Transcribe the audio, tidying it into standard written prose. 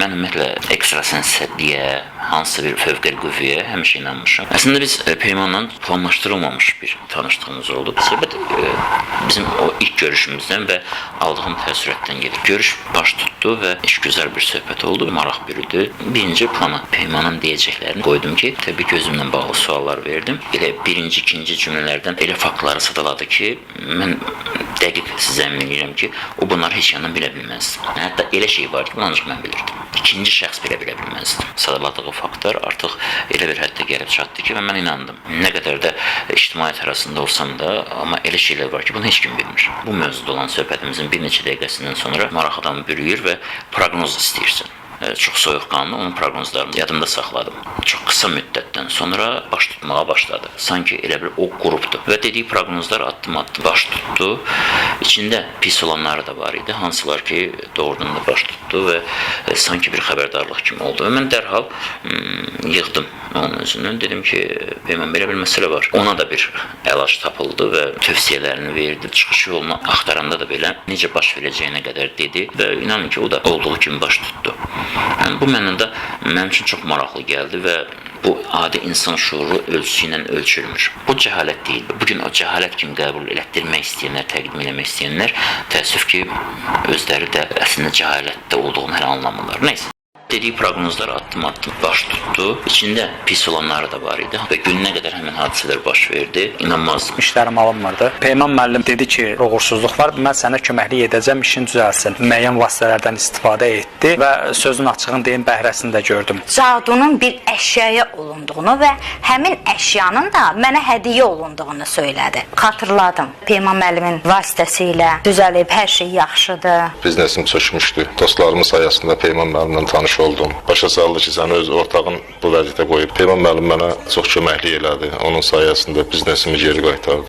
Mən ümumiyyətlə ekstrasensliyə, hansı bir fövqəli qüvvəyə həmişə inanmışam. Əslində biz Peymanla planlaşdırılmamış bir tanışdığımız oldu. Söhbət bizim o ilk görüşümüzdən və aldığım təəssüratdan gedir. Görüş baş tutdu və işgüzar bir söhbət oldu, maraq bürüdü. Birinci plana Peymanın deyəcəklərini qoydum ki, təbii ki, özümlə bağlı suallar verdim. Elə birinci, ikinci cümlələrdən elə faktları sadaladı ki, mən dəqiq sizə əmin edirəm ki, o bunları heç yandan bilə bilməzdi. Hətta elə şey var ki, bunu ancaq mən bilirdim. İkinci şəxs bilə bilməzdi. Sadaladığı faktlar artıq elə bir həddə gəlib çatdı ki, və mən inandım. Nə qədər də ictimaiyyət arasında olsam da, amma elə şeylər var ki, bunu heç kim bilmir. Bu mövzuda olan söhbətimizin bir neçə dəqiqəsindən sonra maraq adamı bürüyür və proqnoz istəyirsən. Çox soyuqqanlı onun proqnozlarını yadımda saxladım. Çox qısa müddətdən sonra baş tutmağa başladı. Sanki elə bir o qrupdur. Və dediyi proqnozlar addım-addım baş tutdu. İçində pis olanları da var idi. Hansılar ki, doğrudan da baş tutdu və sanki bir xəbərdarlıq kimi oldu. Və mən dərhal yığdım onun özünü. Dedim ki, Peyman, belə bir məsələ var. Ona da bir əlac tapıldı və tövsiyələrini verdi. Çıxış yolunu axtaranda da belə necə baş verəcəyinə qədər dedi və inanın ki, o da olduğu kimi baş tutdu. Yəni, bu mənim üçün çox maraqlı gəldi və bu adi insan şuuru ölçüsü ilə ölçülmür. Bu cəhalət deyil. Bugün o cəhalət kimi qəbul etdirmək istəyənlər, təqdim eləmək istəyənlər təəssüf ki, özləri də əslində cəhalətdə olduğunu hələ anlamırlar. Nəysə. Dediyi proqnozlar addım-addım baş tutdu. İçində pis olanları da var idi və gününə qədər həmin hadisələr baş verdi. İnanmazdım. İşlərim alınmırdı. Peyman müəllim dedi ki, uğursuzluq var, mən sənə köməklik edəcəm, işin düzəlsin. Müəyyən vasitələrdən istifadə etdi və sözün açığını deyim, bəhrəsini də gördüm. Cadunun bir əşyaya olunduğunu və həmin əşyanın da mənə hədiyyə olunduğunu söylədi. Xatırladım. Peyman müəllimin vasitəsilə düzəlib, hər şey yaxşıdır. Biznesim çökmüşdü. Dostlarımın sayəsində Peyman müəllimlə tanış oldum. Başa saldı ki, səni öz ortağın bu vəziyyətə qoyub. Peyman müəllim mənə çox köməklik elədi. Onun sayəsində biznesimi geri qaytardı.